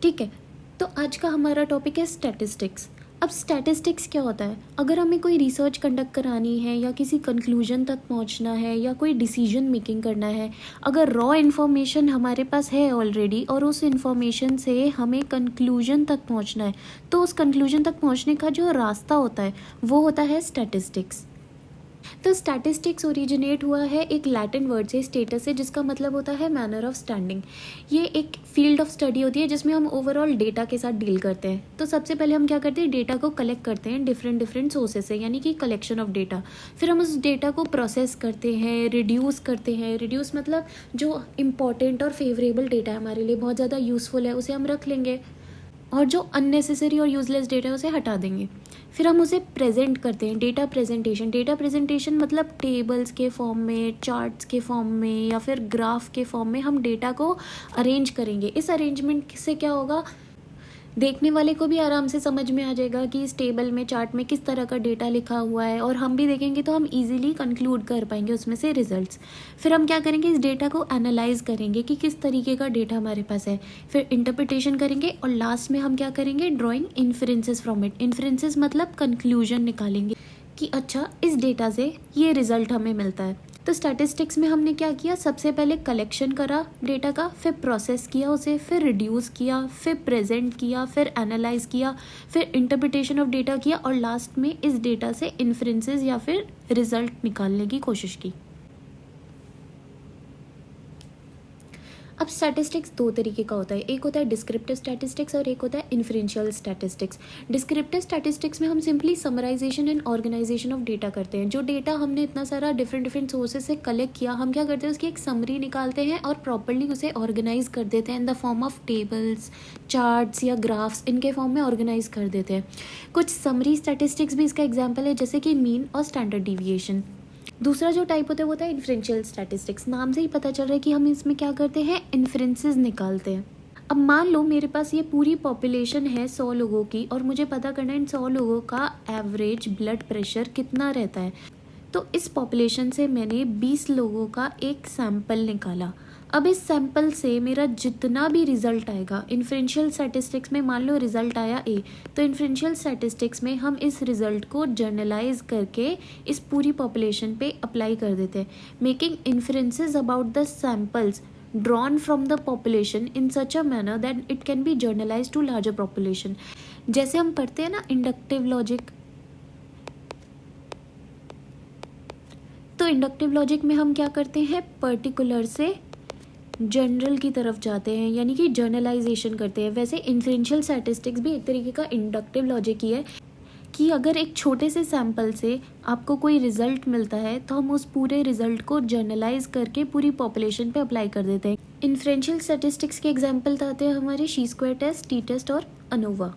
ठीक है। तो आज का हमारा टॉपिक है स्टैटिस्टिक्स। अब स्टैटिस्टिक्स क्या होता है? अगर हमें कोई रिसर्च कंडक्ट करानी है या किसी कंक्लूजन तक पहुंचना है या कोई डिसीजन मेकिंग करना है, अगर रॉ इन्फॉर्मेशन हमारे पास है ऑलरेडी और उस इन्फॉर्मेशन से हमें कंक्लूजन तक पहुंचना है, तो उस कंक्लूजन तक पहुंचने का जो रास्ता होता है वो होता है स्टैटिस्टिक्स। तो स्टैटिस्टिक्स ओरिजिनेट हुआ है एक लैटिन वर्ड से, स्टेटस से, जिसका मतलब होता है मैनर ऑफ स्टैंडिंग। ये एक फील्ड ऑफ स्टडी होती है जिसमें हम ओवरऑल डेटा के साथ डील करते हैं। तो सबसे पहले हम क्या करते हैं, डेटा को कलेक्ट करते हैं डिफरेंट सोर्सेज से, यानी कि कलेक्शन ऑफ डेटा। फिर हम उस डेटा को प्रोसेस करते हैं, रिड्यूस करते हैं। रिड्यूस मतलब जो इंपॉर्टेंट और फेवरेबल डेटा है, हमारे लिए बहुत ज़्यादा यूज़फुल है, उसे हम रख लेंगे, और जो अननेसेसरी और यूजलेस डेटा है उसे हटा देंगे। फिर हम उसे प्रेजेंट करते हैं, डेटा प्रेजेंटेशन। डेटा प्रेजेंटेशन मतलब टेबल्स के फॉर्म में, चार्ट्स के फॉर्म में या फिर ग्राफ के फॉर्म में हम डेटा को अरेंज करेंगे। इस अरेंजमेंट से क्या होगा, देखने वाले को भी आराम से समझ में आ जाएगा कि इस टेबल में, चार्ट में किस तरह का डेटा लिखा हुआ है, और हम भी देखेंगे तो हम इजीली कंक्लूड कर पाएंगे उसमें से रिजल्ट्स। फिर हम क्या करेंगे, इस डेटा को एनालाइज करेंगे कि किस तरीके का डेटा हमारे पास है। फिर इंटरप्रिटेशन करेंगे और लास्ट में हम क्या करेंगे, drawing inferences from it. Inferences मतलब कंक्लूजन निकालेंगे कि अच्छा इस डेटा से ये रिजल्ट हमें मिलता है। तो स्टैटिस्टिक्स में हमने क्या किया, सबसे पहले कलेक्शन करा डेटा का, फिर प्रोसेस किया उसे, फिर रिड्यूस किया, फिर प्रेजेंट किया, फिर एनालाइज किया, फिर इंटरप्रिटेशन ऑफ डेटा किया, और लास्ट में इस डेटा से इन्फ्रेंसेस या फिर रिजल्ट निकालने की कोशिश की। अब स्टैटिस्टिक्स दो तरीके का होता है, एक होता है डिस्क्रिप्टिव स्टैटिस्टिक्स और एक होता है इन्फ्रेंशियल स्टैटिस्टिक्स। डिस्क्रिप्टिव स्टैटिस्टिक्स में हम simply summarisation and organisation of data करते हैं। जो डेटा हमने इतना सारा डिफरेंट सोर्सेज से कलेक्ट किया, हम क्या करते हैं, उसकी एक समरी निकालते हैं और प्रॉपरली उसे ऑर्गेनाइज कर देते हैं in the form of tables, charts या ग्राफ्स, इनके फॉर्म में ऑर्गेनाइज कर देते हैं। कुछ समरी स्टैटिस्टिक्स भी इसका एग्जाम्पल है, जैसे कि मीन और स्टैंडर्ड डिविएशन। दूसरा जो टाइप होता है वो होता है इन्फ्रेंशियल स्टैटिस्टिक्स। नाम से ही पता चल रहा है कि हम इसमें क्या करते हैं, इन्फ्रेंसेस निकालते हैं। अब मान लो मेरे पास ये पूरी पॉपुलेशन है 100 लोगों की, और मुझे पता करना है इन 100 लोगों का एवरेज ब्लड प्रेशर कितना रहता है। तो इस पॉपुलेशन से मैंने 20 लोगों का एक सैंपल निकाला। अब इस सैंपल से मेरा जितना भी रिजल्ट आएगा, इन्फ्रेंशियल स्टैटिस्टिक्स में मान लो रिजल्ट आया ए, तो इन्फ्रेंशियल स्टैटिस्टिक्स में हम इस रिजल्ट को जर्नलाइज करके इस पूरी पॉपुलेशन पे अप्लाई कर देते हैं, making inferences about the samples drawn from the population in such a manner that it can be generalized to larger population। जैसे हम पढ़ते हैं ना इंडक्टिव लॉजिक, तो इंडक्टिव लॉजिक में हम क्या करते हैं, पर्टिकुलर से जनरल की तरफ जाते हैं, यानी कि जर्नलाइजेशन करते हैं। वैसे इन्फ्रेंशियल स्टैटिस्टिक्स भी एक तरीके का इंडक्टिव लॉजिक ही है कि अगर एक छोटे से सैंपल से आपको कोई रिजल्ट मिलता है तो हम उस पूरे रिजल्ट को जर्नलाइज करके पूरी पॉपुलेशन पे अप्लाई कर देते हैं। इन्फ्रेंशियल स्टैटिस्टिक्स के एग्जांपल आते हैं हमारे chi square test, T test और अनोवा।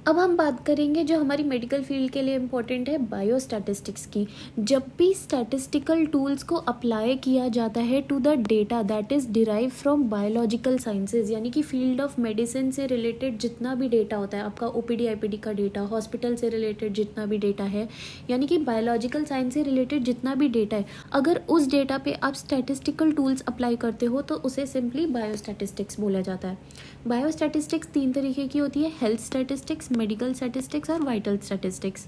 अब हम बात करेंगे जो हमारी मेडिकल फील्ड के लिए इम्पोर्टेंट है, बायोस्टैटिस्टिक्स की। जब भी स्टैटिस्टिकल टूल्स को अप्लाई किया जाता है to the data that is derive from biological sciences, यानी कि फील्ड ऑफ मेडिसिन से रिलेटेड जितना भी डेटा होता है, आपका ओपीडी आईपीडी का डेटा, हॉस्पिटल से रिलेटेड जितना भी डेटा है, यानी कि बायोलॉजिकल साइंस से रिलेटेड जितना भी डेटा है, अगर उस डेटा पे आप स्टैटिस्टिकल टूल्स अप्लाई करते हो तो उसे सिंपली बायोस्टैटिस्टिक्स बोला जाता है। बायोस्टैटिस्टिक्स 3 तरीके की होती है, हेल्थ स्टैटिस्टिक्स, मेडिकल स्टैटिस्टिक्स और वाइटल स्टैटिस्टिक्स।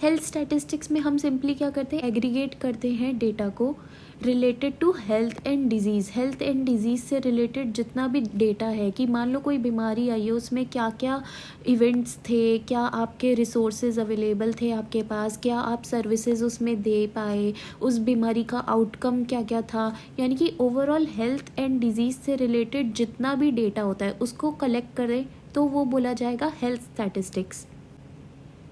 हेल्थ स्टैटिस्टिक्स में हम सिंपली क्या करते हैं, एग्रीगेट करते हैं डेटा को related to health and disease. Health and disease से रिलेटेड जितना भी डेटा है कि मान लो कोई बीमारी आई है, उसमें क्या क्या इवेंट्स थे, क्या आपके रिसोर्सेज अवेलेबल थे आपके पास, क्या आप सर्विसेज उसमें दे पाए, उस बीमारी का आउटकम क्या क्या था, यानी कि ओवरऑल हेल्थ एंड डिजीज़ से रिलेटेड जितना भी डेटा होता है उसको कलेक्ट करें तो वो बोला जाएगा हेल्थ स्टैटिस्टिक्स।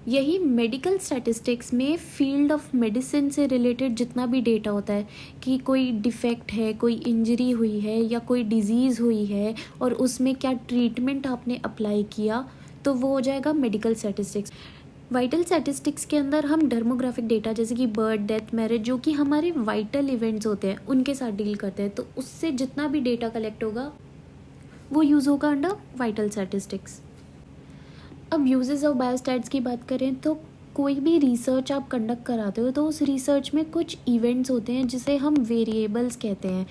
यही मेडिकल स्टैटिस्टिक्स में फील्ड ऑफ मेडिसिन से रिलेटेड जितना भी डेटा होता है कि कोई डिफेक्ट है, कोई इंजरी हुई है या कोई डिजीज़ हुई है और उसमें क्या ट्रीटमेंट आपने अप्लाई किया, तो वो हो जाएगा मेडिकल स्टैटिस्टिक्स। वाइटल स्टैटिस्टिक्स के अंदर हम डर्मोग्राफिक डेटा जैसे कि बर्थ, डेथ, मैरिज, जो कि हमारे वाइटल इवेंट्स होते हैं उनके साथ डील करते हैं, तो उससे जितना भी डेटा कलेक्ट होगा वो यूज़ होगा अंडर वाइटल स्टैटिस्टिक्स। अब यूजेस ऑफ बायोस्टैट्स की बात करें तो कोई भी रिसर्च आप कंडक्ट कराते हो तो उस रिसर्च में कुछ इवेंट्स होते हैं जिसे हम वेरिएबल्स कहते हैं।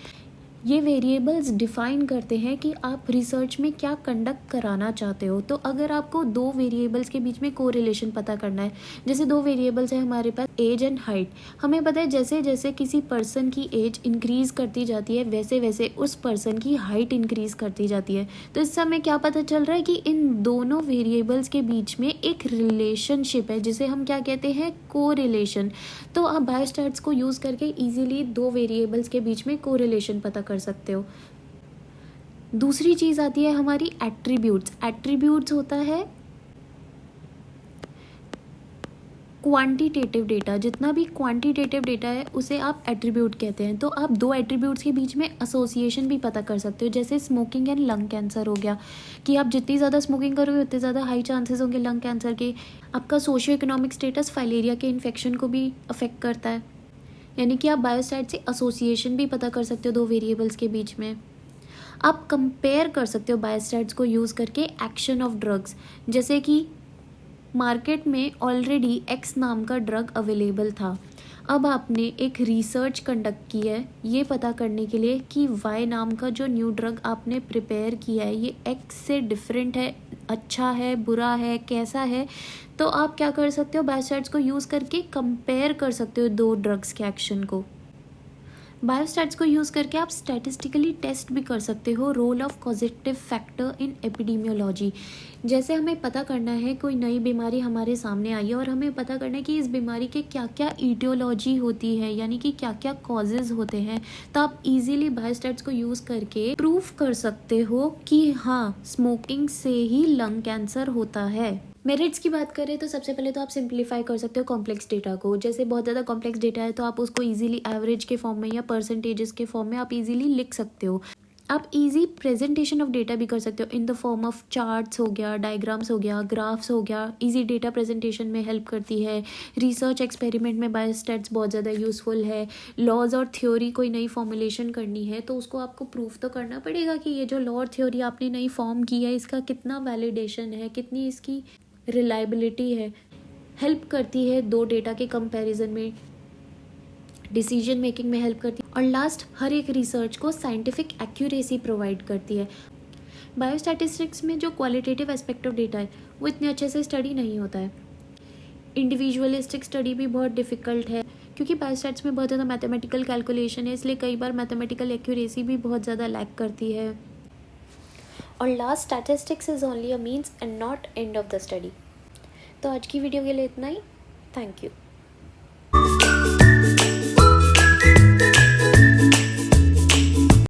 ये वेरिएबल्स डिफाइन करते हैं कि आप रिसर्च में क्या कंडक्ट कराना चाहते हो। तो अगर आपको दो वेरिएबल्स के बीच में कोरिलेशन पता करना है, जैसे दो वेरिएबल्स है हमारे पास एज एंड हाइट, हमें पता है जैसे जैसे किसी पर्सन की एज इंक्रीज करती जाती है वैसे वैसे उस पर्सन की हाइट इंक्रीज करती जाती है। तो इससे हमें क्या पता चल रहा है कि इन दोनों वेरिएबल्स के बीच में एक रिलेशनशिप है जिसे हम क्या कहते हैं, कोरिलेशन। तो आप बायोस्टैट्स को यूज़ करके इजीली दो वेरिएबल्स के बीच में कोरिलेशन पता कर सकते हो। दूसरी चीज़ आती है हमारी एट्रीब्यूट्स। एट्रीब्यूट्स होता है क्वांटिटेटिव डेटा, जितना भी क्वांटिटेटिव डेटा है उसे आप एट्रीब्यूट कहते हैं। तो आप दो एट्रीब्यूट्स के बीच में एसोसिएशन भी पता कर सकते हो, जैसे स्मोकिंग एंड लंग कैंसर हो गया कि आप जितनी ज़्यादा स्मोकिंग करोगे उतने ज़्यादा हाई चांसेस होंगे लंग कैंसर के। आपका सोशियो इकोनॉमिक स्टेटस फाइलेरिया के इन्फेक्शन को भी अफेक्ट करता है। यानी कि आप बायोस्टैट से एसोसिएशन भी पता कर सकते हो दो वेरिएबल्स के बीच में। आप कंपेयर कर सकते हो बायोस्टैट्स को यूज़ करके एक्शन ऑफ ड्रग्स, जैसे कि मार्केट में ऑलरेडी एक्स नाम का ड्रग अवेलेबल था, अब आपने एक रिसर्च कंडक्ट की है ये पता करने के लिए कि वाई नाम का जो न्यू ड्रग आपने प्रिपेयर किया है ये एक्स से डिफरेंट है, अच्छा है, बुरा है, कैसा है। तो आप क्या कर सकते हो, बायोस्टैट्स को यूज़ करके कंपेयर कर सकते हो दो ड्रग्स के एक्शन को। बायोस्टैट्स को यूज़ करके आप स्टैटिस्टिकली टेस्ट भी कर सकते हो role of causative factor in epidemiology. जैसे हमें पता करना है कोई नई बीमारी हमारे सामने आई है और हमें पता करना है कि इस बीमारी के क्या क्या ईटियोलॉजी होती है, यानी कि क्या क्या कॉजेज़ होते हैं। तो आप इजीली बायोस्टैट्स को यूज़ करके प्रूफ कर सकते हो कि हाँ स्मोकिंग से ही लंग कैंसर होता है। मेरिट्स की बात करें तो सबसे पहले तो आप सिंप्लीफाई कर सकते हो कॉम्प्लेक्स डेटा को। जैसे बहुत ज़्यादा कॉम्प्लेक्स डेटा है तो आप उसको इजीली एवरेज के फॉर्म में या परसेंटेजेस के फॉर्म में आप इजीली लिख सकते हो। आप इजी प्रेजेंटेशन ऑफ डेटा भी कर सकते हो in the form of charts हो गया, डायग्राम्स हो गया, ग्राफ्स हो गया। इजी डेटा प्रेजेंटेशन में हेल्प करती है। रिसर्च एक्सपेरिमेंट में बायोस्टैट्स बहुत ज़्यादा यूज़फुल है। लॉज और थ्योरी कोई नई फॉर्मुलेशन करनी है तो उसको आपको प्रूफ तो करना पड़ेगा कि ये जो लॉ और थ्योरी आपने नई फॉर्म की है इसका कितना वैलिडेशन है, कितनी इसकी रिलायबिलिटी है। हेल्प करती है दो डेटा के कंपैरिजन में, डिसीजन मेकिंग में हेल्प करती है। और लास्ट, हर एक रिसर्च को साइंटिफिक एक्यूरेसी प्रोवाइड करती है। बायोस्टैटिस्टिक्स में जो क्वालिटेटिव एस्पेक्ट ऑफ डेटा है वो इतने अच्छे से स्टडी नहीं होता है। इंडिविजुअलिस्टिक स्टडी भी बहुत डिफ़िकल्ट है क्योंकि बायोस्टैट्स में बहुत ज़्यादा मैथमेटिकल कैलकुलेशन है, इसलिए कई बार मैथमेटिकल एक्यूरेसी भी बहुत ज़्यादा लैक करती है। और last, statistics is only a means and not end of the study. तो आज की वीडियो के लिए इतना ही। Thank you.